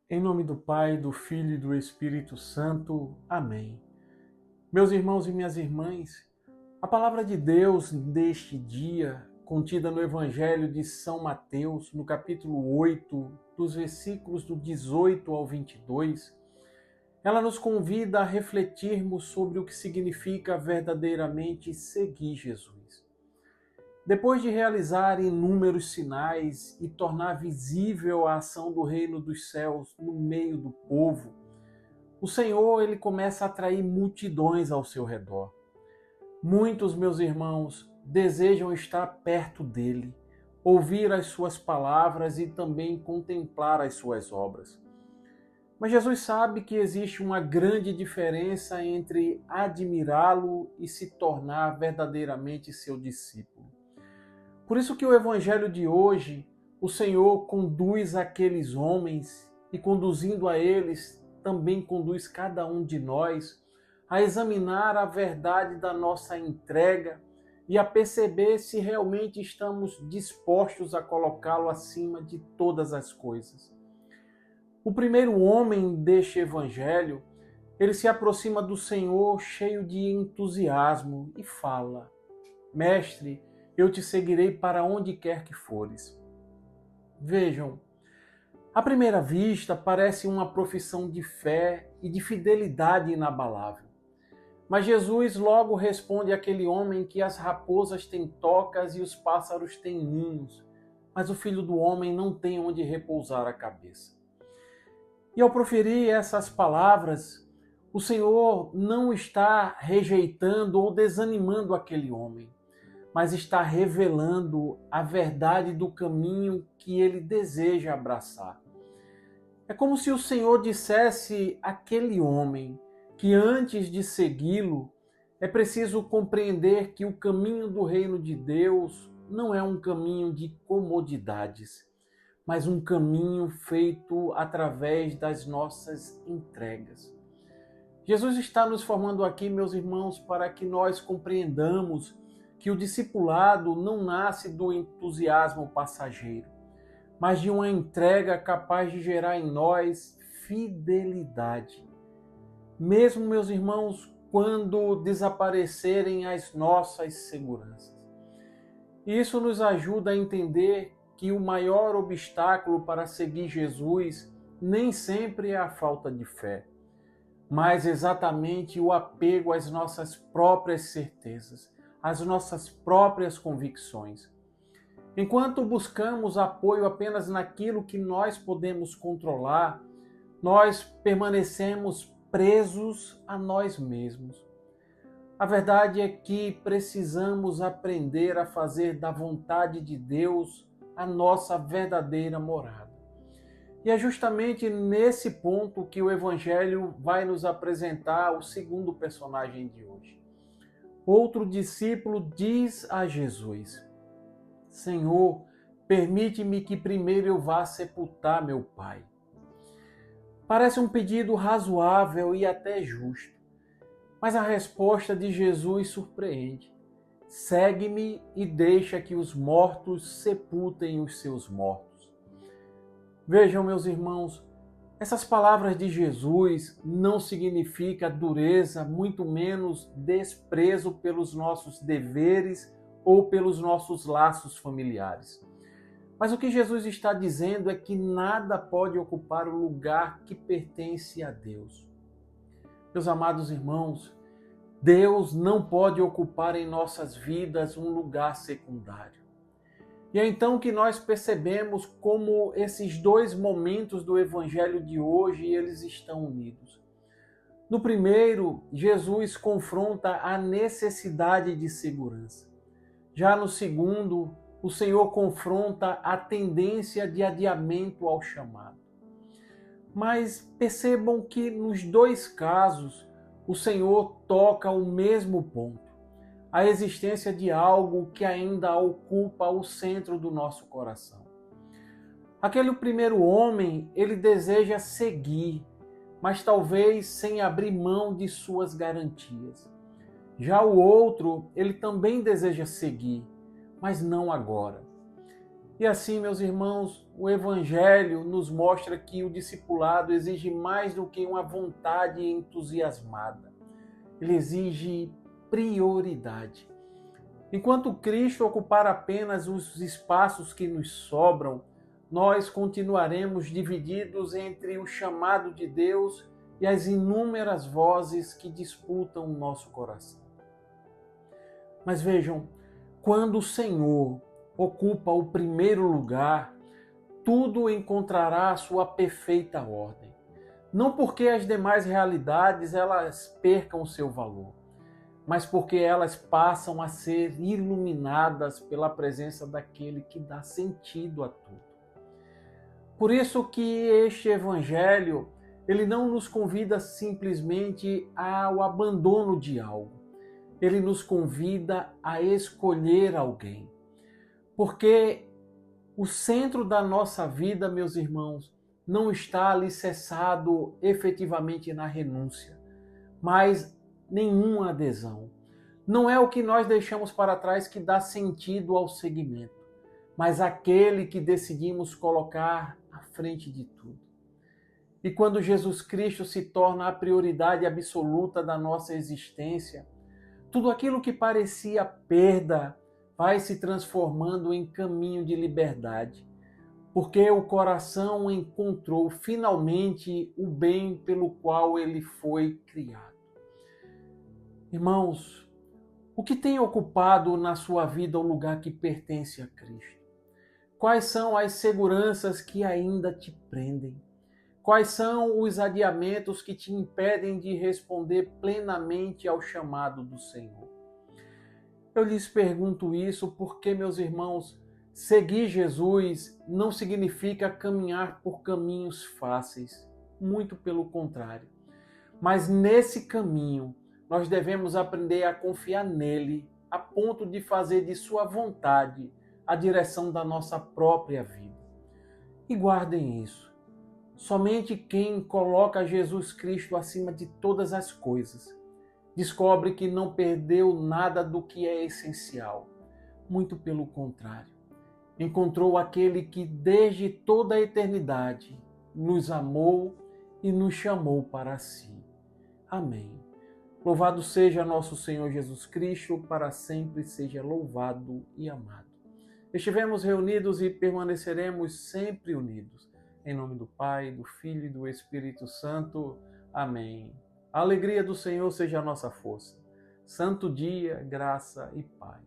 Em nome do Pai, do Filho e do Espírito Santo. Amém. Meus irmãos e minhas irmãs, a palavra de Deus deste dia, contida no Evangelho de São Mateus, no capítulo 8, dos versículos do 18 ao 22, ela nos convida a refletirmos sobre o que significa verdadeiramente seguir Jesus. Depois de realizar inúmeros sinais e tornar visível a ação do reino dos céus no meio do povo, o Senhor ele começa a atrair multidões ao seu redor. Muitos, meus irmãos, desejam estar perto dele, ouvir as suas palavras e também contemplar as suas obras. Mas Jesus sabe que existe uma grande diferença entre admirá-lo e se tornar verdadeiramente seu discípulo. Por isso que o evangelho de hoje, o Senhor conduz aqueles homens e conduzindo a eles, também conduz cada um de nós a examinar a verdade da nossa entrega e a perceber se realmente estamos dispostos a colocá-lo acima de todas as coisas. O primeiro homem deste evangelho, ele se aproxima do Senhor cheio de entusiasmo e fala: Mestre, eu te seguirei para onde quer que fores. Vejam, à primeira vista parece uma profissão de fé e de fidelidade inabalável. Mas Jesus logo responde àquele homem que as raposas têm tocas e os pássaros têm ninhos, mas o Filho do Homem não tem onde repousar a cabeça. E ao proferir essas palavras, o Senhor não está rejeitando ou desanimando aquele homem, mas está revelando a verdade do caminho que ele deseja abraçar. É como se o Senhor dissesse àquele homem que antes de segui-lo, é preciso compreender que o caminho do reino de Deus não é um caminho de comodidades, mas um caminho feito através das nossas entregas. Jesus está nos formando aqui, meus irmãos, para que nós compreendamos que o discipulado não nasce do entusiasmo passageiro, mas de uma entrega capaz de gerar em nós fidelidade. Mesmo, meus irmãos, quando desaparecerem as nossas seguranças. Isso nos ajuda a entender que o maior obstáculo para seguir Jesus nem sempre é a falta de fé, mas exatamente o apego às nossas próprias certezas, às nossas próprias convicções. Enquanto buscamos apoio apenas naquilo que nós podemos controlar, nós permanecemos presos a nós mesmos. A verdade é que precisamos aprender a fazer da vontade de Deus a nossa verdadeira morada. E é justamente nesse ponto que o Evangelho vai nos apresentar o segundo personagem de hoje. Outro discípulo diz a Jesus: Senhor, permite-me que primeiro eu vá sepultar meu pai. Parece um pedido razoável e até justo, mas a resposta de Jesus surpreende. Segue-me e deixa que os mortos sepultem os seus mortos. Vejam, meus irmãos, essas palavras de Jesus não significam dureza, muito menos desprezo pelos nossos deveres ou pelos nossos laços familiares. Mas o que Jesus está dizendo é que nada pode ocupar o lugar que pertence a Deus. Meus amados irmãos, Deus não pode ocupar em nossas vidas um lugar secundário. E é então que nós percebemos como esses dois momentos do Evangelho de hoje eles estão unidos. No primeiro, Jesus confronta a necessidade de segurança. Já no segundo, o Senhor confronta a tendência de adiamento ao chamado. Mas percebam que nos dois casos, o Senhor toca o mesmo ponto. A existência de algo que ainda ocupa o centro do nosso coração. Aquele primeiro homem, ele deseja seguir, mas talvez sem abrir mão de suas garantias. Já o outro, ele também deseja seguir, mas não agora. E assim, meus irmãos, o Evangelho nos mostra que o discipulado exige mais do que uma vontade entusiasmada. Ele exige prioridade. Enquanto Cristo ocupar apenas os espaços que nos sobram, nós continuaremos divididos entre o chamado de Deus e as inúmeras vozes que disputam o nosso coração. Mas vejam, quando o Senhor ocupa o primeiro lugar, tudo encontrará a sua perfeita ordem. Não porque as demais realidades elas percam o seu valor, mas porque elas passam a ser iluminadas pela presença daquele que dá sentido a tudo. Por isso que este evangelho, ele não nos convida simplesmente ao abandono de algo. Ele nos convida a escolher alguém. Porque o centro da nossa vida, meus irmãos, não está alicerçado efetivamente na renúncia, mas nenhuma adesão. Não é o que nós deixamos para trás que dá sentido ao seguimento, mas aquele que decidimos colocar à frente de tudo. E quando Jesus Cristo se torna a prioridade absoluta da nossa existência, tudo aquilo que parecia perda vai se transformando em caminho de liberdade, porque o coração encontrou finalmente o bem pelo qual ele foi criado. Irmãos, o que tem ocupado na sua vida o lugar que pertence a Cristo? Quais são as seguranças que ainda te prendem? Quais são os adiamentos que te impedem de responder plenamente ao chamado do Senhor? Eu lhes pergunto isso porque, meus irmãos, seguir Jesus não significa caminhar por caminhos fáceis, muito pelo contrário. Mas nesse caminho, nós devemos aprender a confiar nele, a ponto de fazer de sua vontade a direção da nossa própria vida. E guardem isso. Somente quem coloca Jesus Cristo acima de todas as coisas descobre que não perdeu nada do que é essencial. Muito pelo contrário. Encontrou aquele que desde toda a eternidade nos amou e nos chamou para si. Amém. Louvado seja nosso Senhor Jesus Cristo, para sempre seja louvado e amado. Estivemos reunidos e permaneceremos sempre unidos. Em nome do Pai, do Filho e do Espírito Santo. Amém. A alegria do Senhor seja a nossa força. Santo dia, graça e paz.